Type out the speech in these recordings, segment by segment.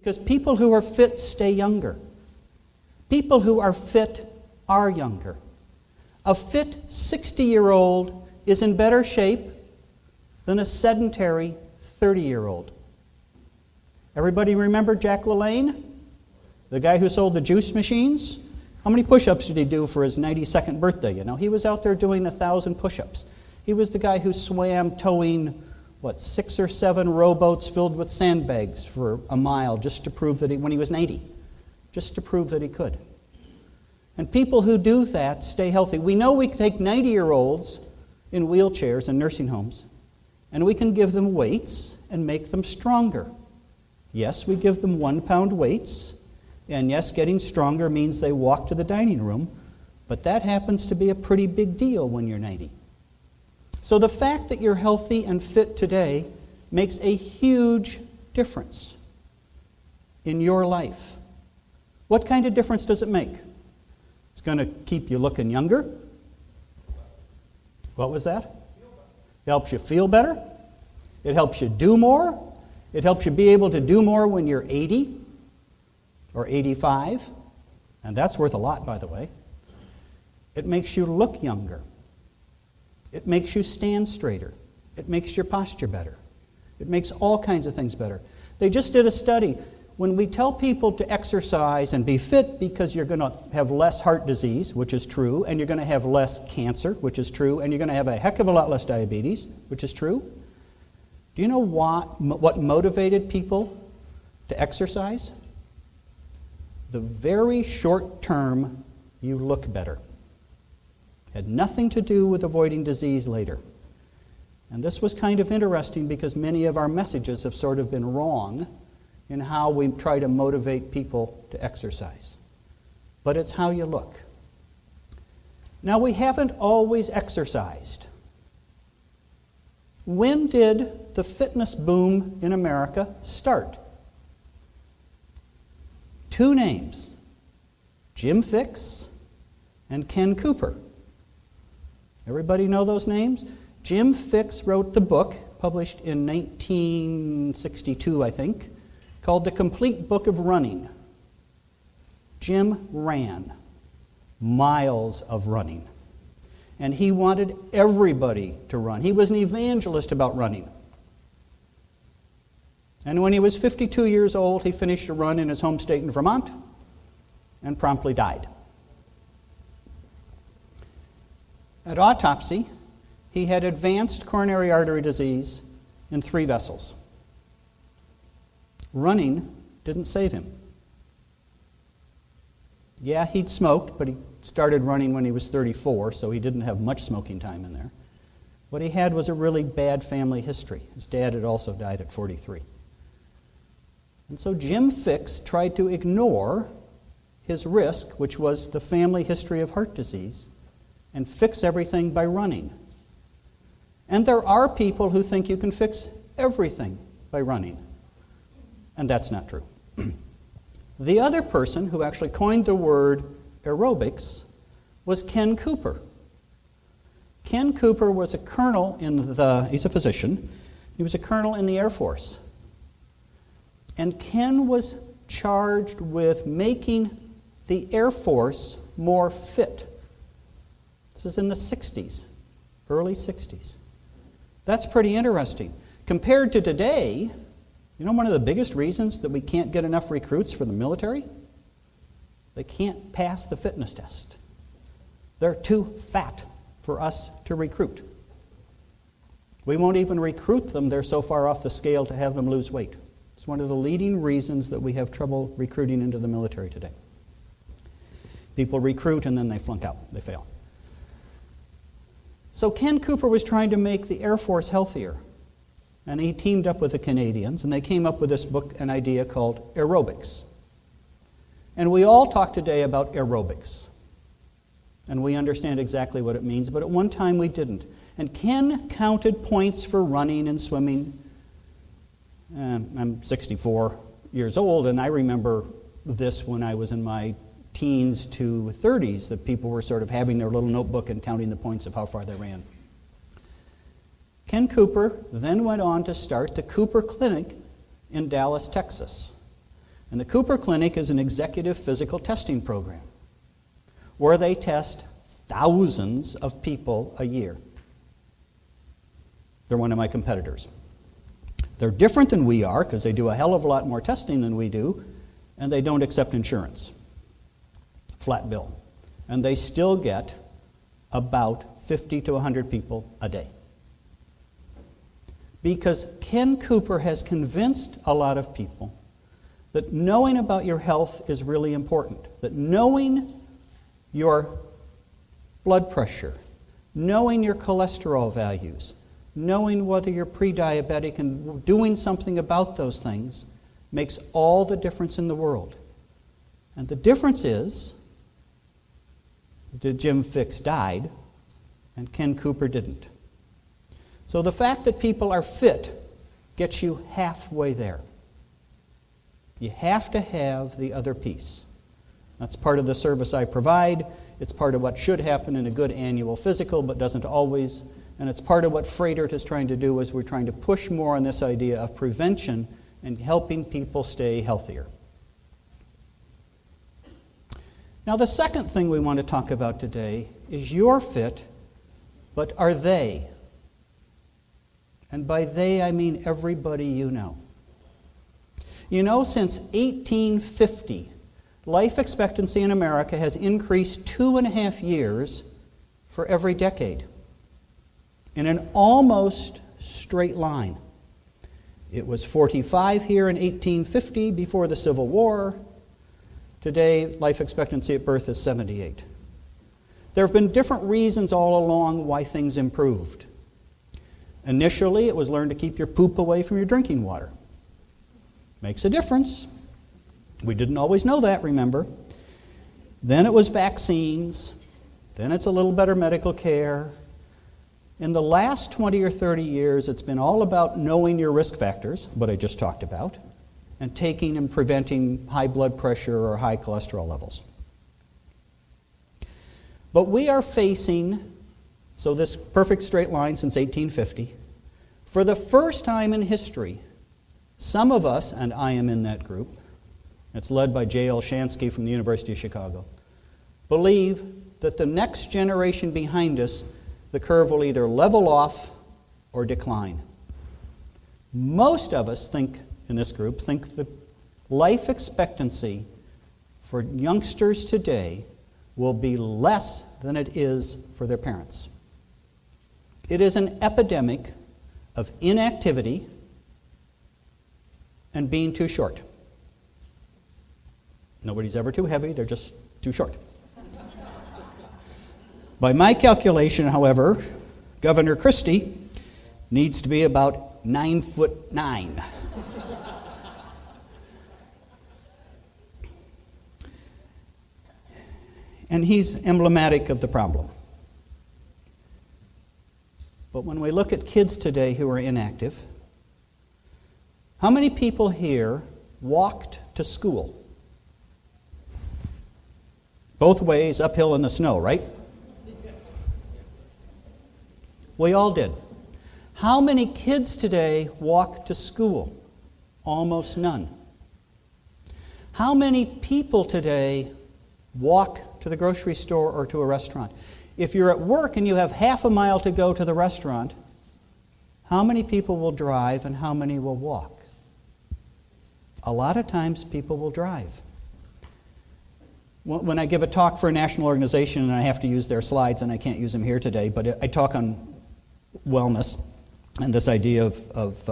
Because people who are fit stay younger. People who are fit are younger. A fit 60-year-old is in better shape than a sedentary 30-year-old. Everybody remember Jack LaLanne? The guy who sold the juice machines? How many push-ups did he do for his 92nd birthday? You know, he was out there doing 1,000 push-ups. He was the guy who swam towing, 6 or 7 rowboats filled with sandbags for a mile just to prove that when he was 90, just to prove that he could. And people who do that stay healthy. We know we can take 90-year-olds in wheelchairs and nursing homes, and we can give them weights and make them stronger. Yes, we give them 1-pound weights, and yes, getting stronger means they walk to the dining room, but that happens to be a pretty big deal when you're 90. So the fact that you're healthy and fit today makes a huge difference in your life. What kind of difference does it make? It's going to keep you looking younger. What was that? It helps you feel better. It helps you do more. It helps you be able to do more when you're 80 or 85. And that's worth a lot, by the way. It makes you look younger. It makes you stand straighter. It makes your posture better. It makes all kinds of things better. They just did a study. When we tell people to exercise and be fit because you're going to have less heart disease, which is true, and you're going to have less cancer, which is true, and you're going to have a heck of a lot less diabetes, which is true. Do you know what motivated people to exercise? The very short term, you look better. Had nothing to do with avoiding disease later. And this was kind of interesting because many of our messages have sort of been wrong in how we try to motivate people to exercise. But it's how you look. Now, we haven't always exercised. When did the fitness boom in America start? 2 names, Jim Fixx and Ken Cooper. Everybody know those names? Jim Fixx wrote the book, published in 1962, I think, called The Complete Book of Running. Jim ran miles of running. And he wanted everybody to run. He was an evangelist about running. And when he was 52 years old, he finished a run in his home state in Vermont and promptly died. At autopsy, he had advanced coronary artery disease in 3 vessels. Running didn't save him. Yeah, he'd smoked, but he started running when he was 34, so he didn't have much smoking time in there. What he had was a really bad family history. His dad had also died at 43. And so Jim Fixx tried to ignore his risk, which was the family history of heart disease, and fix everything by running. And there are people who think you can fix everything by running. And that's not true. The other person who actually coined the word aerobics was Ken Cooper. Ken Cooper was a colonel he's a physician, he was a colonel in the Air Force. And Ken was charged with making the Air Force more fit. This is in the 60s, early 60s. That's pretty interesting. Compared to today, you know one of the biggest reasons that we can't get enough recruits for the military? They can't pass the fitness test. They're too fat for us to recruit. We won't even recruit them. They're so far off the scale to have them lose weight. It's one of the leading reasons that we have trouble recruiting into the military today. People recruit and then they flunk out. They fail. So Ken Cooper was trying to make the Air Force healthier. And he teamed up with the Canadians, and they came up with this book, an idea called aerobics. And we all talk today about aerobics. And we understand exactly what it means, but at one time we didn't. And Ken counted points for running and swimming. I'm 64 years old, and I remember this when I was in my teens to 30s, that people were sort of having their little notebook and counting the points of how far they ran. Ken Cooper then went on to start the Cooper Clinic in Dallas, Texas, And the Cooper Clinic is an executive physical testing program where they test thousands of people a year. They're one of my competitors. They're different than we are because they do a hell of a lot more testing than we do, and they don't accept insurance. Flat bill. And they still get about 50 to 100 people a day. Because Ken Cooper has convinced a lot of people that knowing about your health is really important. That knowing your blood pressure, knowing your cholesterol values, knowing whether you're pre-diabetic and doing something about those things makes all the difference in the world. And the difference is that Jim Fixx died and Ken Cooper didn't. So the fact that people are fit gets you halfway there. You have to have the other piece. That's part of the service I provide. It's part of what should happen in a good annual physical, but doesn't always. And it's part of what Freighter is trying to do, is we're trying to push more on this idea of prevention and helping people stay healthier. Now, the second thing we want to talk about today is you're fit, but are they? And by they, I mean everybody you know. You know, since 1850, life expectancy in America has increased 2.5 years for every decade in an almost straight line. It was 45 here in 1850 before the Civil War. Today, life expectancy at birth is 78. There have been different reasons all along why things improved. Initially, it was learned to keep your poop away from your drinking water. Makes a difference. We didn't always know that, remember. Then it was vaccines. Then it's a little better medical care. In the last 20 or 30 years, it's been all about knowing your risk factors, what I just talked about, and taking and preventing high blood pressure or high cholesterol levels. But we are facing, so this perfect straight line since 1850, for the first time in history, some of us, and I am in that group, it's led by J.L. Shansky from the University of Chicago, believe that the next generation behind us, the curve will either level off or decline. Most of us think, in this group, think that life expectancy for youngsters today will be less than it is for their parents. It is an epidemic of inactivity and being too short. Nobody's ever too heavy, they're just too short. By my calculation, however, Governor Christie needs to be about 9'9". And he's emblematic of the problem. But when we look at kids today who are inactive, how many people here walked to school? Both ways, uphill in the snow, right? We all did. How many kids today walk to school? Almost none. How many people today walk to the grocery store or to a restaurant? If you're at work and you have half a mile to go to the restaurant, how many people will drive and how many will walk? A lot of times people will drive. When I give a talk for a national organization and I have to use their slides, and I can't use them here today, but I talk on wellness and this idea of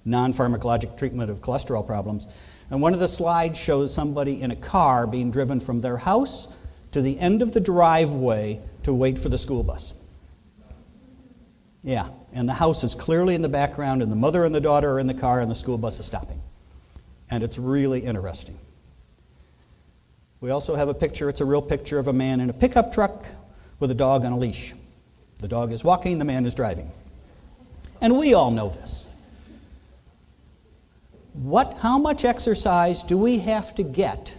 non-pharmacologic treatment of cholesterol problems. And one of the slides shows somebody in a car being driven from their house to the end of the driveway to wait for the school bus. Yeah, and the house is clearly in the background, and the mother and the daughter are in the car, and the school bus is stopping. And it's really interesting. We also have a picture, it's a real picture of a man in a pickup truck with a dog on a leash. The dog is walking, the man is driving. And we all know this. How much exercise do we have to get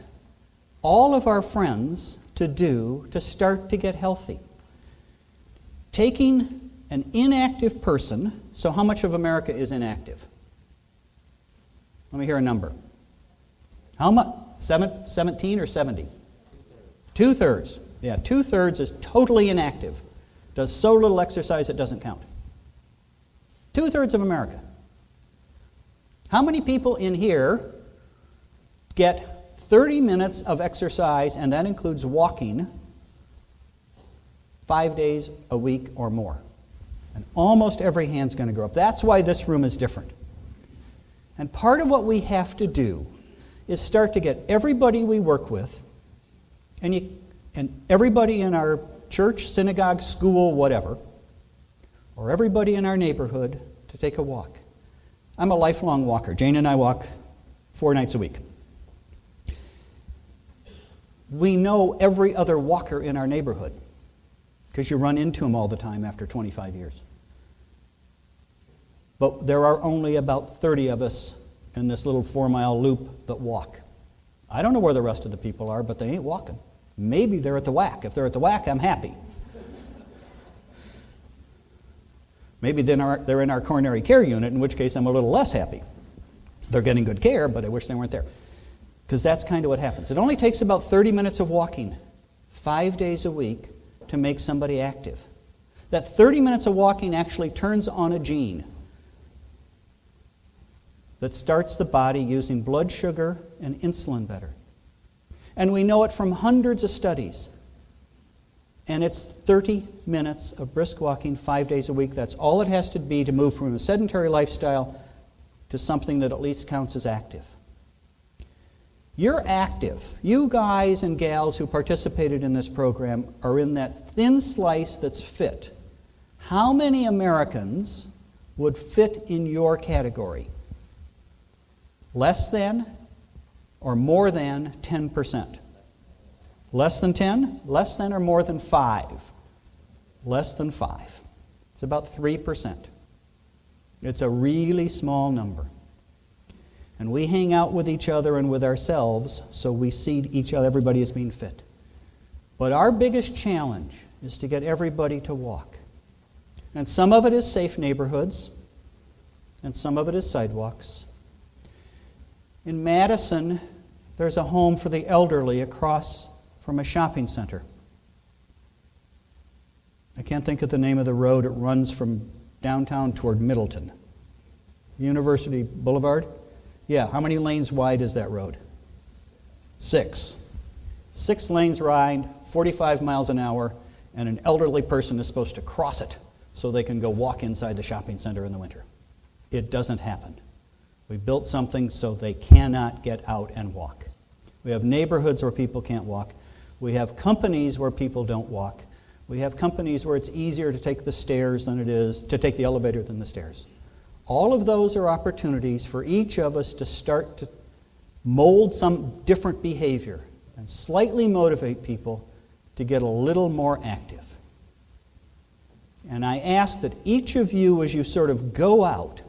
all of our friends to do to start to get healthy? Taking an inactive person, so how much of America is inactive? Let me hear a number. How much? 17 or 70? Two-thirds. Yeah, two-thirds is totally inactive. Does so little exercise it doesn't count. Two-thirds of America. How many people in here get 30 minutes of exercise, and that includes walking, 5 days a week or more? And almost every hand's going to go up. That's why this room is different. And part of what we have to do is start to get everybody we work with, and everybody in our church, synagogue, school, whatever, or everybody in our neighborhood to take a walk. I'm a lifelong walker. Jane and I walk 4 nights a week. We know every other walker in our neighborhood because you run into them all the time after 25 years. But there are only about 30 of us in this little 4-mile loop that walk. I don't know where the rest of the people are, but they ain't walking. Maybe they're at the WAC. If they're at the WAC, I'm happy. Maybe they're in our coronary care unit, in which case I'm a little less happy. They're getting good care, but I wish they weren't there. Because that's kind of what happens. It only takes about 30 minutes of walking 5 days a week to make somebody active. That 30 minutes of walking actually turns on a gene that starts the body using blood sugar and insulin better. And we know it from hundreds of studies. And it's 30 minutes of brisk walking 5 days a week. That's all it has to be to move from a sedentary lifestyle to something that at least counts as active. You're active. You guys and gals who participated in this program are in that thin slice that's fit. How many Americans would fit in your category? Less than or more than 10%? Less than 10? Less than or more than 5? Less than 5. It's about 3%. It's a really small number. And we hang out with each other and with ourselves, so we see each other, everybody as being fit. But our biggest challenge is to get everybody to walk. And some of it is safe neighborhoods, and some of it is sidewalks. In Madison, there's a home for the elderly across from a shopping center. I can't think of the name of the road. It runs from downtown toward Middleton. University Boulevard? Yeah, how many lanes wide is that road? 6. 6 lanes wide, 45 miles an hour, and an elderly person is supposed to cross it so they can go walk inside the shopping center in the winter. It doesn't happen. We built something so they cannot get out and walk. We have neighborhoods where people can't walk. We have companies where people don't walk. We have companies where it's easier to take the stairs than it is to take the elevator than the stairs. All of those are opportunities for each of us to start to mold some different behavior and slightly motivate people to get a little more active. And I ask that each of you, as you sort of go out,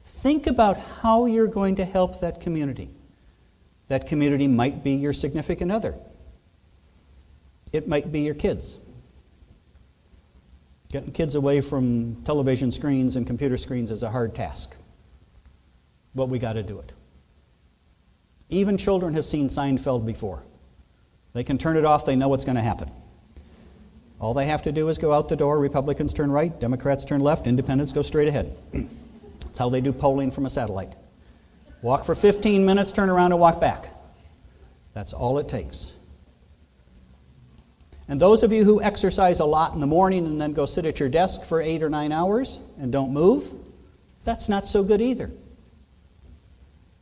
think about how you're going to help that community. That community might be your significant other. It might be your kids. Getting kids away from television screens and computer screens is a hard task. But we got to do it. Even children have seen Seinfeld before. They can turn it off, they know what's going to happen. All they have to do is go out the door, Republicans turn right, Democrats turn left, Independents go straight ahead. That's how they do polling from a satellite. Walk for 15 minutes, turn around and walk back. That's all it takes. And those of you who exercise a lot in the morning and then go sit at your desk for 8 or 9 hours and don't move, that's not so good either.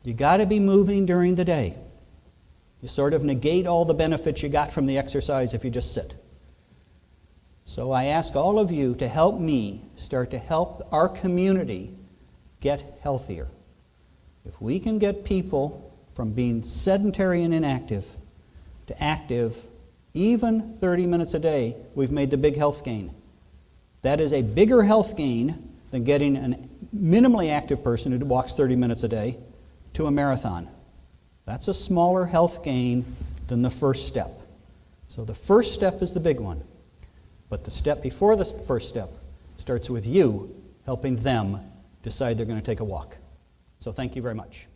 You got to be moving during the day. You sort of negate all the benefits you got from the exercise if you just sit. So I ask all of you to help me start to help our community get healthier. If we can get people from being sedentary and inactive to active, even 30 minutes a day, we've made the big health gain. That is a bigger health gain than getting a minimally active person who walks 30 minutes a day to a marathon. That's a smaller health gain than the first step. So the first step is the big one. But the step before the first step starts with you helping them decide they're going to take a walk. So thank you very much.